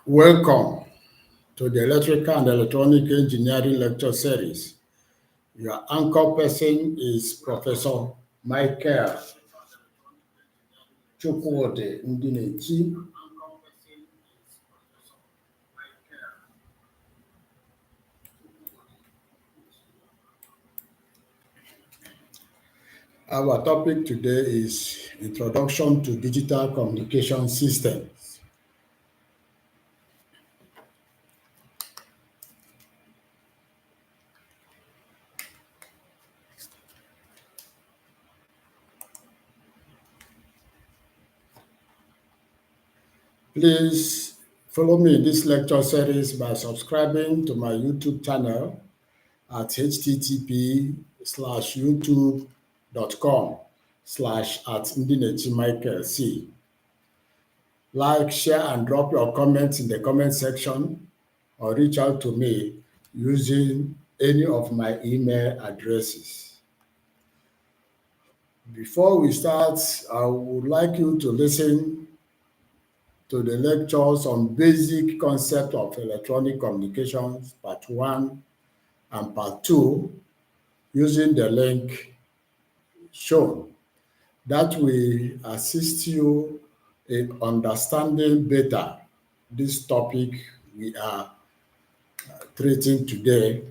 Welcome to the Electrical and Electronic Engineering Lecture Series. Your anchor person is Professor Michael Chukwudi Ndinechi. Our topic today is Introduction to Digital Communication Systems. Please follow me in this lecture series by subscribing to my YouTube channel at http://youtube.com/@ndinechimichaelc. Like, share, and drop your comments in the comment section or reach out to me using any of my email addresses. Before we start, I would like you to listen to the lectures on basic concept of electronic communications, part 1 and part 2, using the link shown. That will assist you in understanding better this topic we are treating today.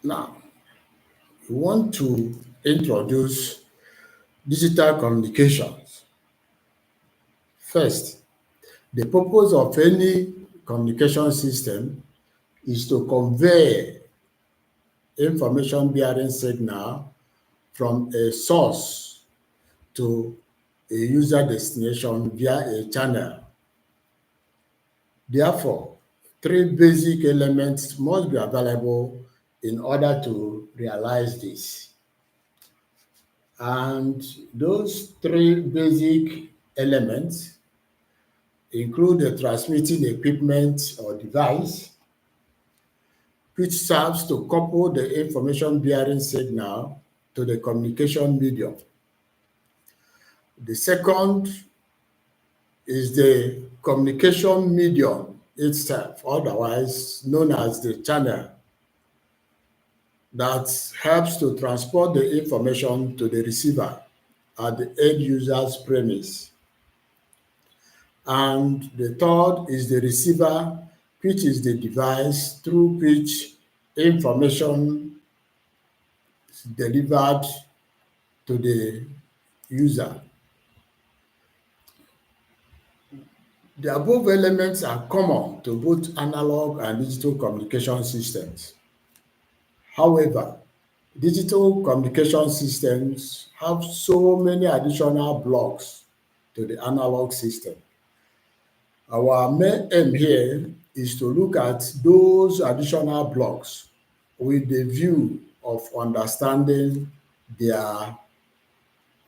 Now, we want to introduce digital communications. First, the purpose of any communication system is to convey information-bearing signal from a source to a user destination via a channel. Therefore, 3 basic elements must be available in order to realize this. And those 3 basic elements include the transmitting equipment or device, which serves to couple the information-bearing signal to the communication medium. The second is the communication medium itself, otherwise known as the channel, that helps to transport the information to the receiver at the end user's premise. And the third is the receiver, which is the device through which information is delivered to the user. The above elements are common to both analog and digital communication systems. However, digital communication systems have so many additional blocks to the analog system. Our main aim here is to look at those additional blocks with the view of understanding their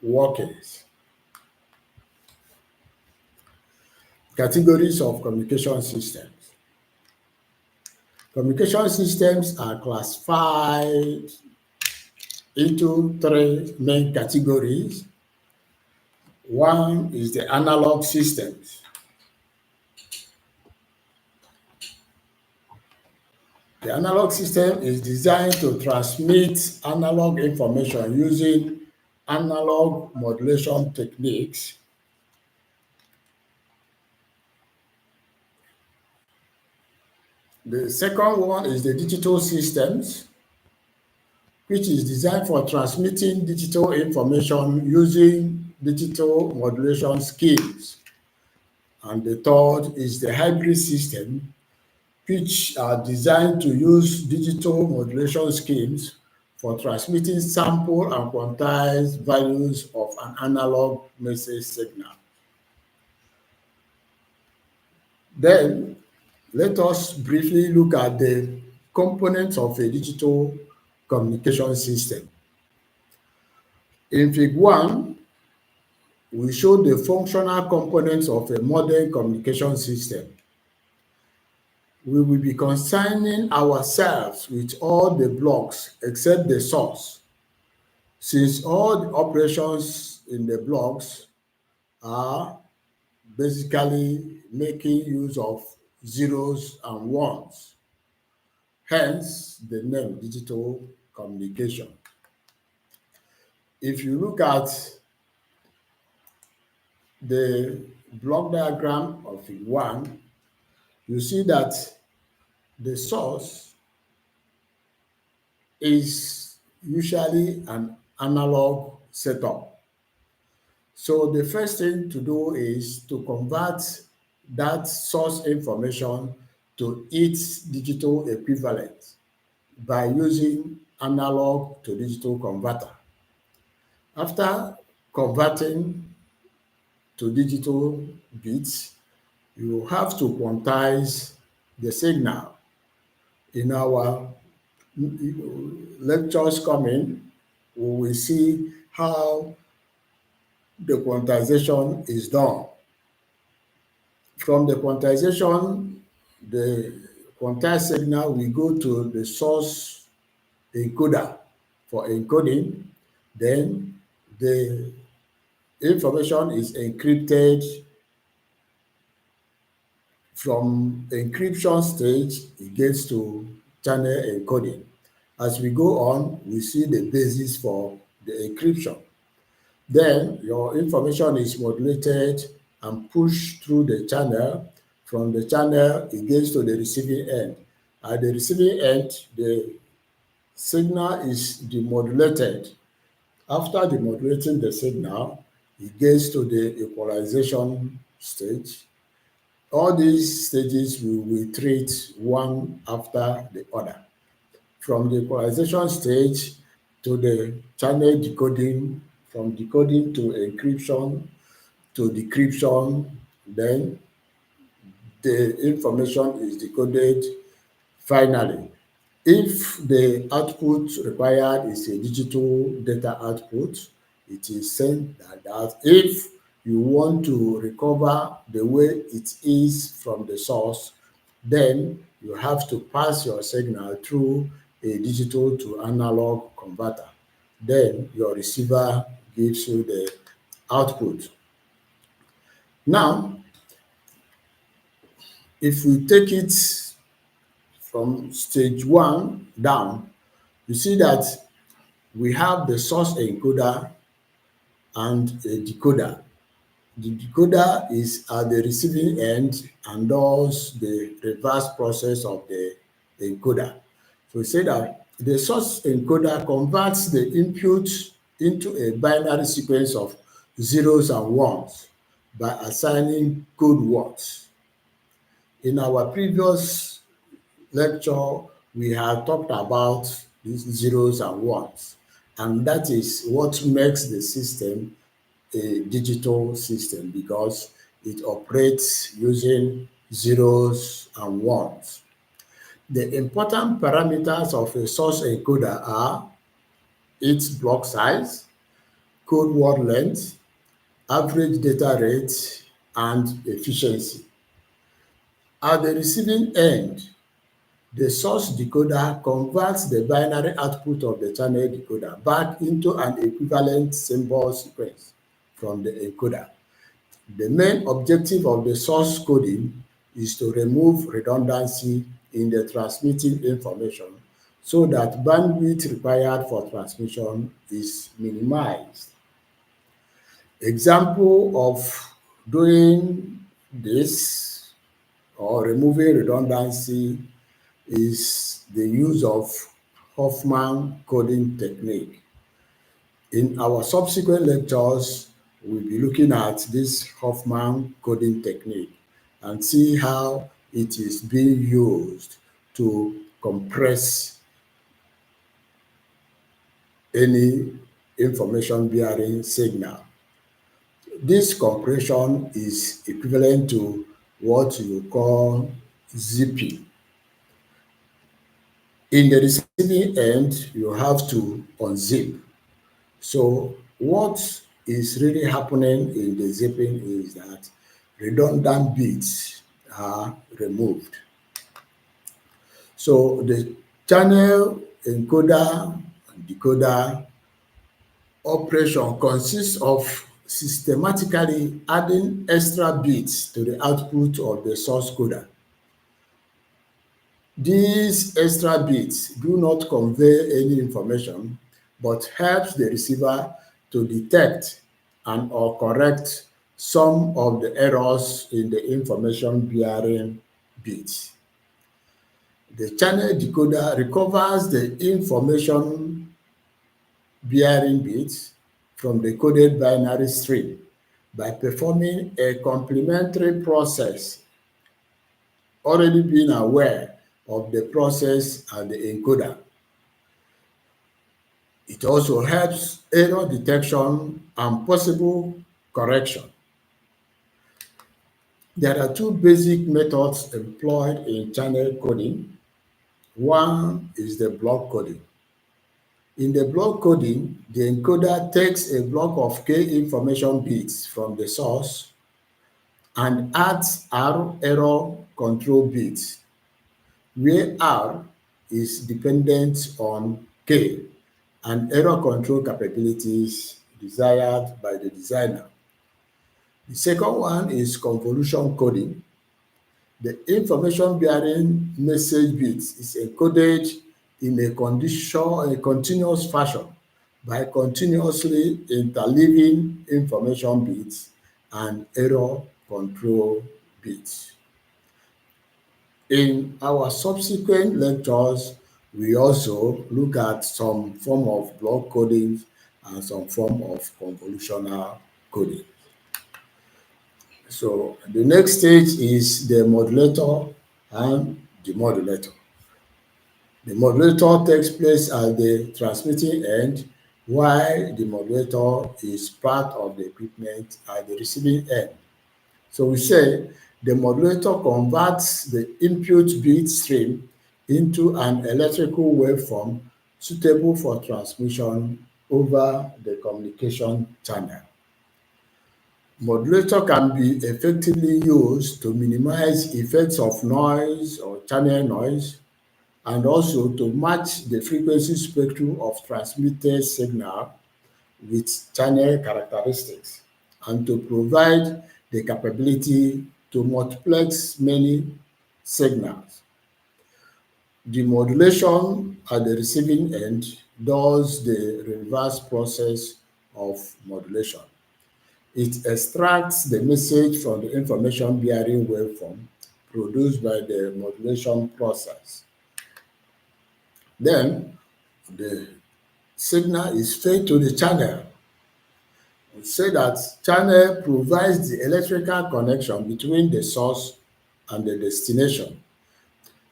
workings. Categories of communication systems. Communication systems are classified into 3 main categories. One is the analog systems. The analog system is designed to transmit analog information using analog modulation techniques. The second one is the digital systems, which is designed for transmitting digital information using digital modulation schemes. And the third is the hybrid system, which are designed to use digital modulation schemes for transmitting sample and quantized values of an analog message signal. Then, let us briefly look at the components of a digital communication system. In Fig 1, we show the functional components of a modern communication system. We will be concerning ourselves with all the blocks except the source, since all the operations in the blocks are basically making use of zeros and ones, hence the name digital communication. If you look at the block diagram of fig 1, you see that the source is usually an analog setup. So the first thing to do is to convert that source information to its digital equivalent by using analog to digital converter. After converting to digital bits, you have to quantize the signal. In our lectures coming, we will see how the quantization is done. From the quantization, the quantized signal will go to the source encoder for encoding. Then the information is encrypted. From encryption stage, it gets to channel encoding. As we go on, we see the basis for the encryption. Then your information is modulated and pushed through the channel. From the channel, it gets to the receiving end. At the receiving end, the signal is demodulated. After demodulating the signal, it gets to the equalization stage. All these stages we will treat one after the other. From the equalization stage to the channel decoding, from decoding to encryption to decryption, then the information is decoded finally. If the output required is a digital data output, it is sent like that. If you want to recover the way it is from the source, then you have to pass your signal through a digital to analog converter. Then your receiver gives you the output. Now, if we take it from stage 1 down, you see that we have the source encoder and a decoder. The decoder is at the receiving end and does the reverse process of the encoder. So we say that the source encoder converts the input into a binary sequence of zeros and ones by assigning code words. In our previous lecture, we had talked about these zeros and ones, and that is what makes the system a digital system because it operates using zeros and ones. The important parameters of a source encoder are its block size, code word length, average data rate, and efficiency. At the receiving end, the source decoder converts the binary output of the channel decoder back into an equivalent symbol sequence from the encoder. The main objective of the source coding is to remove redundancy in the transmitting information so that bandwidth required for transmission is minimized. Example of doing this or removing redundancy is the use of Hoffman coding technique. In our subsequent lectures, we'll be looking at this Hoffman coding technique and see how it is being used to compress any information bearing signal. This compression is equivalent to what you call zipping. In the receiving end, you have to unzip. So what is really happening in the zipping is that redundant bits are removed. So the channel encoder and decoder operation consists of systematically adding extra bits to the output of the source coder. These extra bits do not convey any information but helps the receiver to detect and or correct some of the errors in the information bearing bits. The channel decoder recovers the information bearing bits from the coded binary stream by performing a complementary process, already being aware of the process and the encoder. It also helps error detection and possible correction. There are two basic methods employed in channel coding. One is the block coding. In the block coding, the encoder takes a block of k information bits from the source and adds R error control bits, where R is dependent on K and error control capabilities desired by the designer. The second one is convolution coding. The information bearing message bits is encoded in a continuous fashion by continuously interleaving information bits and error control bits. In our subsequent lectures, we also look at some form of block coding and some form of convolutional coding. So the next stage is the modulator and demodulator. The modulator takes place at the transmitting end, while the modulator is part of the equipment at the receiving end. So we say the modulator converts the input bit stream into an electrical waveform suitable for transmission over the communication channel. Modulator can be effectively used to minimize effects of noise or channel noise, and also to match the frequency spectrum of transmitted signal with channel characteristics, and to provide the capability to multiplex many signals. The modulation at the receiving end does the reverse process of modulation. It extracts the message from the information bearing waveform produced by the modulation process. Then the signal is fed to the channel. We say that channel provides the electrical connection between the source and the destination.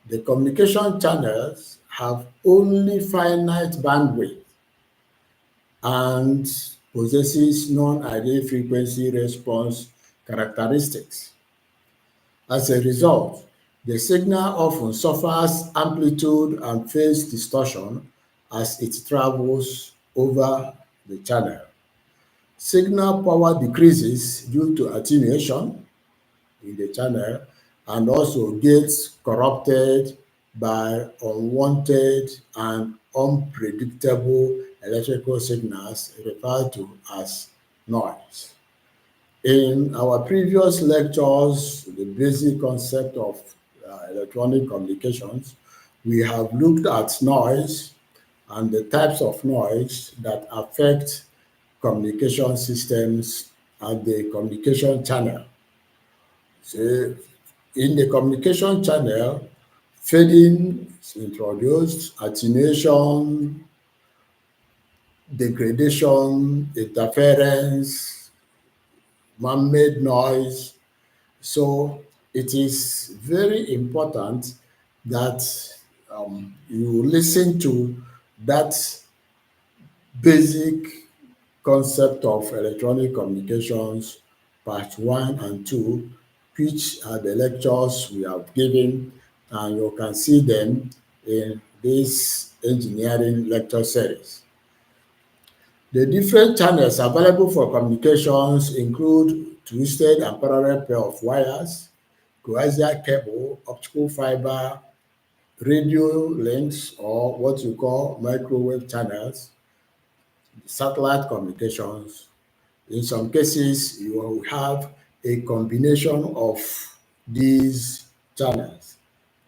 The communication channels have only finite bandwidth and possesses non-ideal frequency response characteristics. As a result, the signal often suffers amplitude and phase distortion as it travels over the channel. Signal power decreases due to attenuation in the channel and also gets corrupted by unwanted and unpredictable electrical signals referred to as noise. In our previous lectures, the basic concept of electronic communications, we have looked at noise and the types of noise that affect communication systems and the communication channel. So in the communication channel, fading is introduced, attenuation, degradation, interference, man-made noise. So it is very important that you listen to that basic concept of electronic communications, part 1 and 2, which are the lectures we have given, and you can see them in this engineering lecture series. The different channels available for communications include twisted and parallel pair of wires, coaxial cable, optical fiber, radio links, or what you call microwave channels, satellite communications, In some cases, you will have a combination of these channels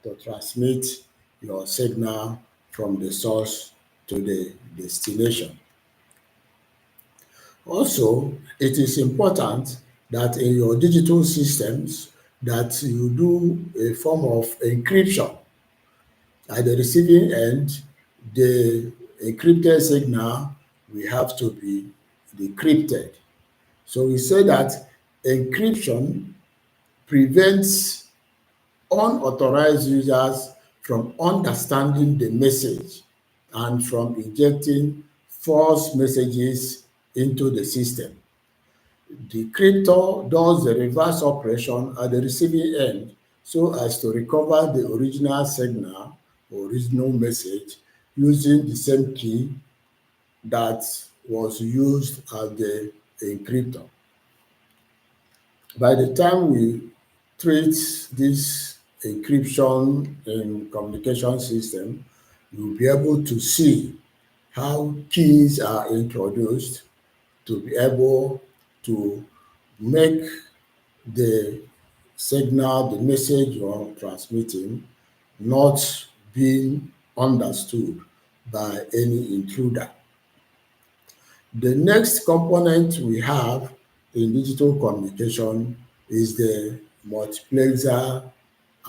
to transmit your signal from the source to the destination. Also, it is important that in your digital systems that you do a form of encryption. At the receiving end, the encrypted signal will have to be decrypted. So we say that encryption prevents unauthorized users from understanding the message and from injecting false messages into the system. The crypto does the reverse operation at the receiving end so as to recover the original signal or original message using the same key that was used as the encryptor. By the time we treat this encryption in communication system, you'll be able to see how keys are introduced to be able to make the signal, the message you're transmitting, not being understood by any intruder. The next component we have in digital communication is the multiplexer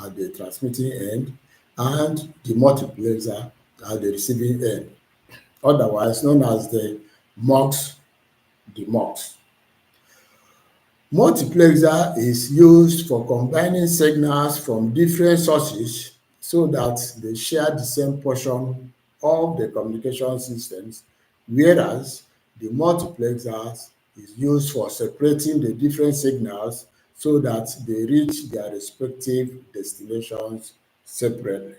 at the transmitting end and the multiplexer at the receiving end, otherwise known as the MUX, the MUX. Multiplexer is used for combining signals from different sources so that they share the same portion of the communication systems, whereas the multiplexer is used for separating the different signals so that they reach their respective destinations separately.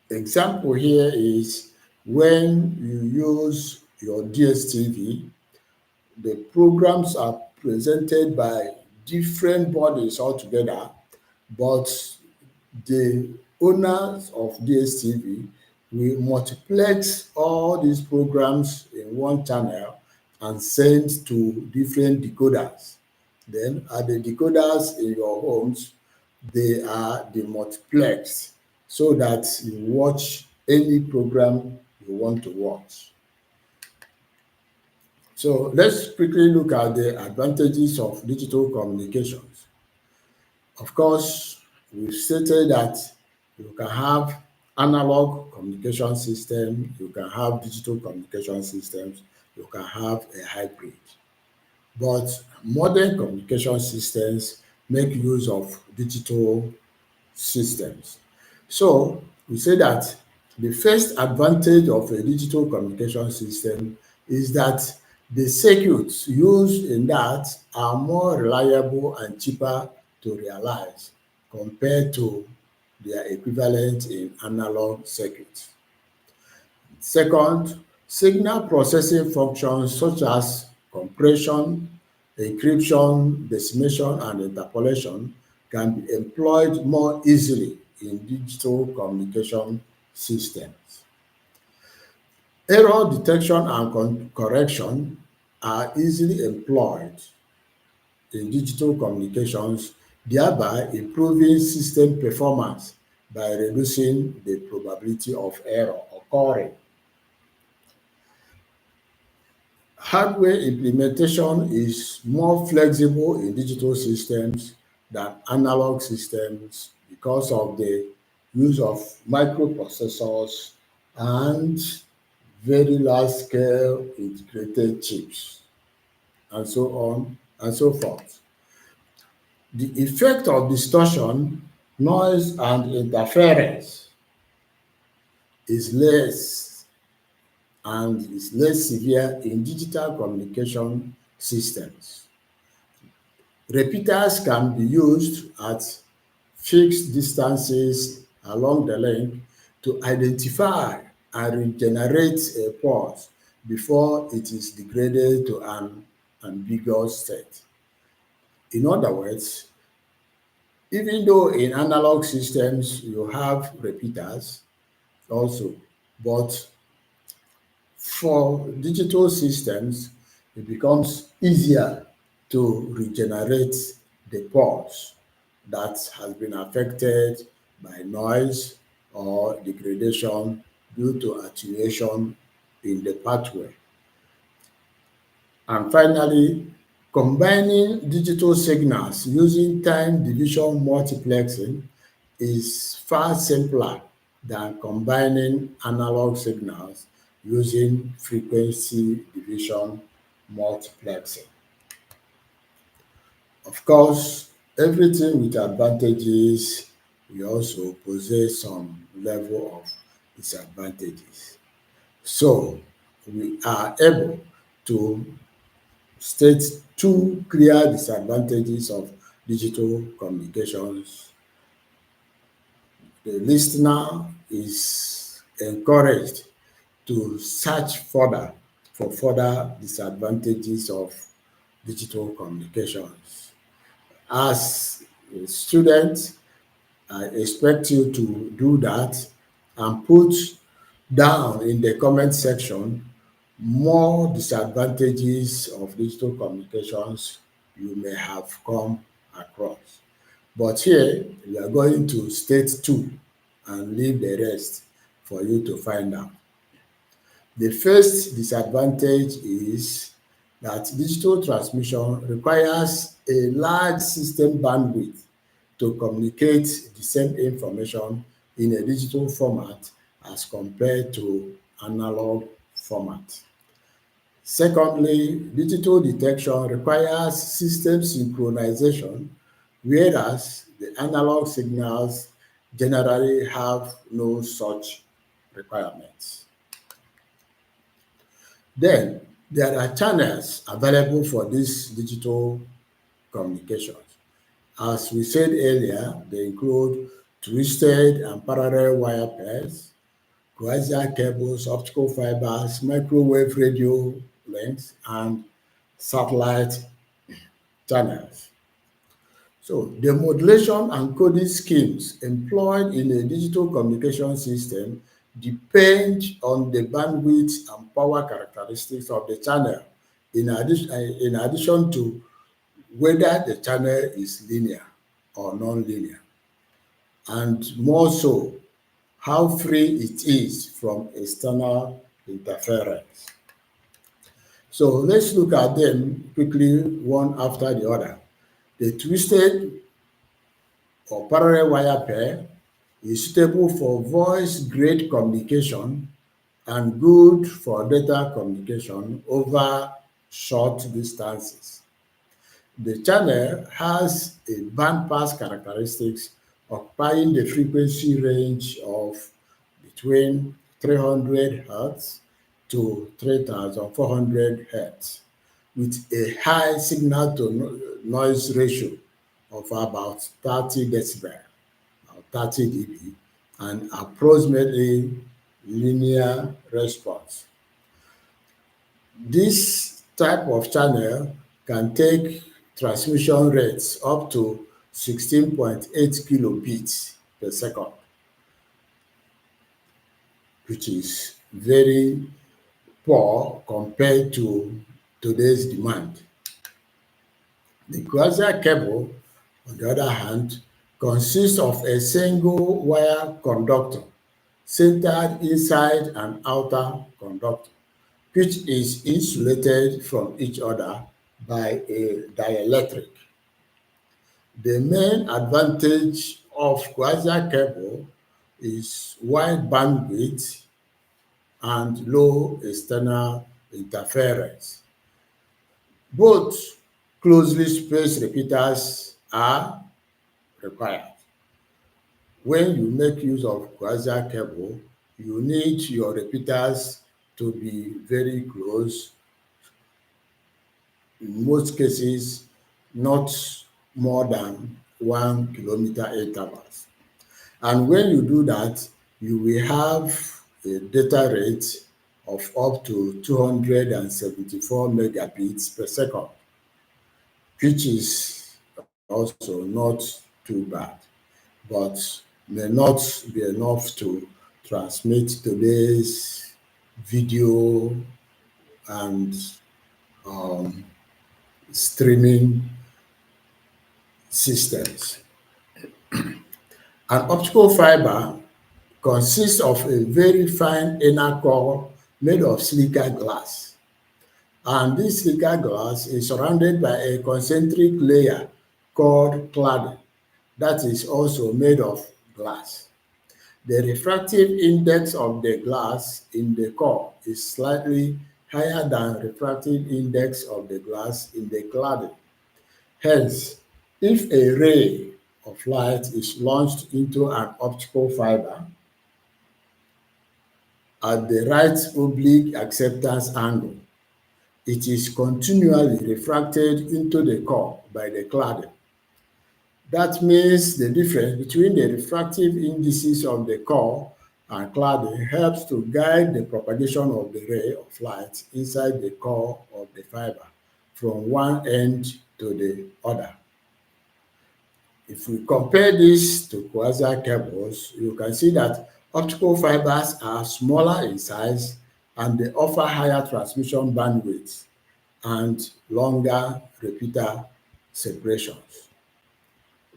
Example here is when you use your DSTV, the programs are presented by different bodies altogether, but the owners of DSTV will multiplex all these programs in one channel and send to different decoders. Then at the decoders in your homes, they are demultiplexed so that you watch any program you want to watch. So let's quickly look at the advantages of digital communications. Of course, we've stated that you can have analog communication system, you can have digital communication systems, you can have a hybrid. But modern communication systems make use of digital systems. So we say that the first advantage of a digital communication system is that the circuits used in that are more reliable and cheaper to realize compared to their equivalent in analog circuits. Second, signal processing functions such as compression, encryption, decimation, and interpolation can be employed more easily in digital communication systems. Error detection and correction are easily employed in digital communications, thereby improving system performance by reducing the probability of error occurring. Hardware implementation is more flexible in digital systems than analog systems because of the use of microprocessors and very large scale integrated chips, and so on and so forth. The effect of distortion, noise, and interference is less and is less severe in digital communication systems. Repeaters can be used at fixed distances along the link to identify and regenerate a pulse before it is degraded to an ambiguous state. In other words, even though in analog systems you have repeaters also, but for digital systems, it becomes easier to regenerate the pores that has been affected by noise or degradation due to attenuation in the pathway. And finally, combining digital signals using time division multiplexing is far simpler than combining analog signals using frequency division multiplexing. Of course, everything with advantages we also possess some level of disadvantages. So we are able to state two clear disadvantages of digital communications. The listener is encouraged to search further for further disadvantages of digital communications. As a student, I expect you to do that and put down in the comment section more disadvantages of digital communications you may have come across. But here, we are going to state two and leave the rest for you to find out. The first disadvantage is that digital transmission requires a large system bandwidth to communicate the same information in a digital format as compared to analog format. Secondly, digital detection requires system synchronization, whereas the analog signals generally have no such requirements. Then, there are channels available for this digital communications. As we said earlier, they include twisted and parallel wire pairs, coaxial cables, optical fibers, microwave radio links, and satellite channels. So the modulation and coding schemes employed in a digital communication system depend on the bandwidth and power characteristics of the channel in addition to whether the channel is linear or non-linear, and more so, how free it is from external interference. So let's look at them quickly, one after the other. The twisted or parallel wire pair is suitable for voice-grade communication and good for data communication over short distances. The channel has a bandpass characteristics occupying the frequency range of between 300 Hz to 3,400 Hz with a high signal to noise ratio of about 30 decibel or 30 dB and approximately linear response. This type of channel can take transmission rates up to 16.8 kilobits per second, which is very poor compared to today's demand. The coaxial cable, on the other hand, consists of a single wire conductor centered inside an outer conductor, which is insulated from each other by a dielectric. The main advantage of coaxial cable is wide bandwidth and low external interference. Both closely spaced repeaters are required. When you make use of coaxial cable, you need your repeaters to be very close, in most cases not more than 1 kilometer intervals. And when you do that, you will have a data rate of up to 274 megabits per second, which is also not too bad, but may not be enough to transmit today's video and um, streaming systems. An optical fiber consists of a very fine inner core made of silica glass, and this silica glass is surrounded by a concentric layer called cladding that is also made of glass. The refractive index of the glass in the core is slightly higher than refractive index of the glass in the cladding. Hence, if a ray of light is launched into an optical fiber at the right oblique acceptance angle, it is continually refracted into the core by the cladding. That means the difference between the refractive indices of the core and cladding helps to guide the propagation of the ray of light inside the core of the fiber from one end to the other. If we compare this to coaxial cables, you can see that optical fibers are smaller in size and they offer higher transmission bandwidth and longer repeater separations.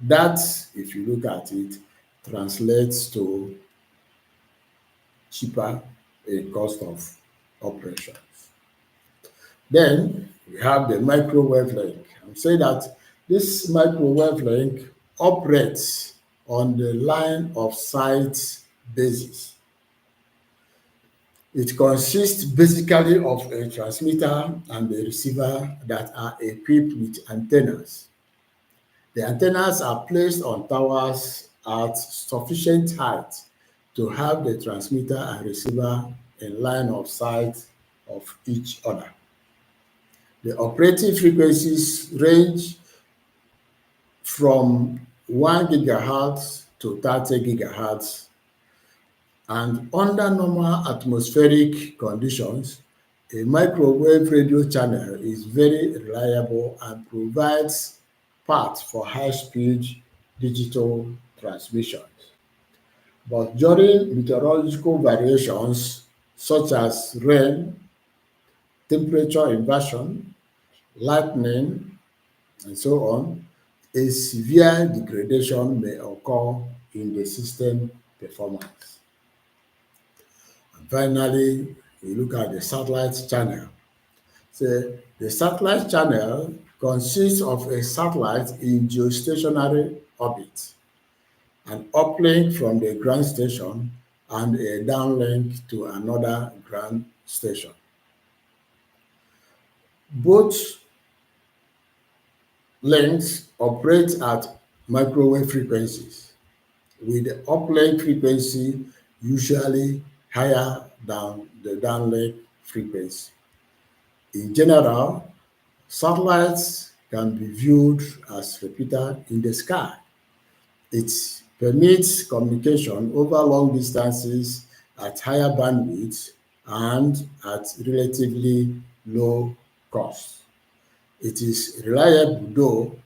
That, if you look at it, translates to cheaper in cost of operations. Then we have the microwave link. I'm saying that this microwave link operates on the line of sight basis. It consists basically of a transmitter and a receiver that are equipped with antennas. The antennas are placed on towers at sufficient height to have the transmitter and receiver in line of sight of each other. The operating frequencies range from 1 gigahertz to 30 gigahertz, and under normal atmospheric conditions, a microwave radio channel is very reliable and provides paths for high-speed digital transmissions. But during meteorological variations such as rain, temperature inversion, lightning, and so on, a severe degradation may occur in the system performance. And finally, we look at the satellite channel. So the satellite channel consists of a satellite in geostationary orbit, an uplink from the ground station, and a downlink to another ground station. Both links operate at microwave frequencies, with the uplink frequency usually higher than the downlink frequency. In general, satellites can be viewed as repeater in the sky. It permits communication over long distances at higher bandwidth and at relatively low cost. It is reliable, though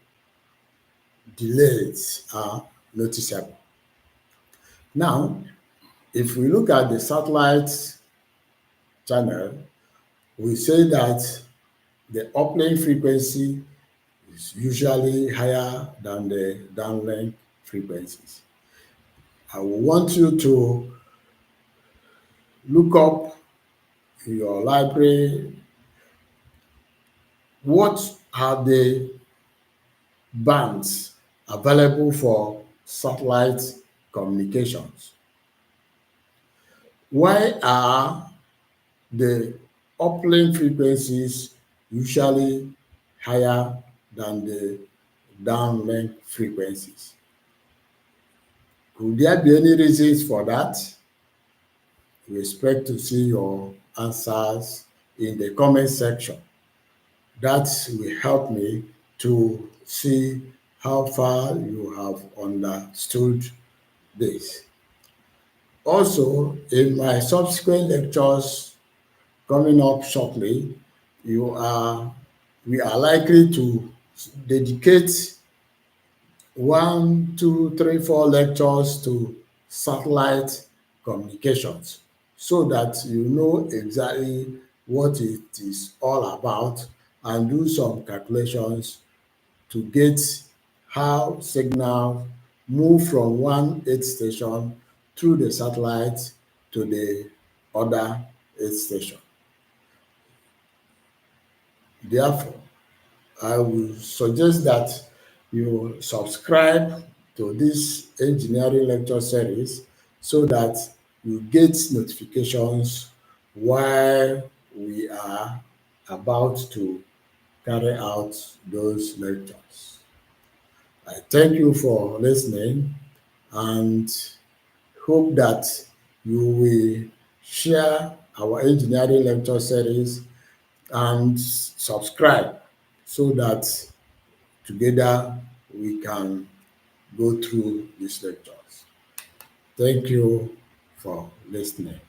delays are noticeable. Now, if we look at the satellite channel, we say that the uplink frequency is usually higher than the downlink frequencies. I will want you to look up in your library what are the bands available for satellite communications. Why are the uplink frequencies usually higher than the downlink frequencies? Could there be any reasons for that? We expect to see your answers in the comment section. That will help me to see how far you have understood this. Also, in my subsequent lectures coming up shortly, we are likely to dedicate 1, 2, 3, 4 lectures to satellite communications so that you know exactly what it is all about and do some calculations to get how signal move from one earth station through the satellite to the other earth station. Therefore, I will suggest that you subscribe to this engineering lecture series so that you get notifications while we are about to carry out those lectures. I thank you for listening and hope that you will share our engineering lecture series and subscribe so that together we can go through these lectures. Thank you for listening.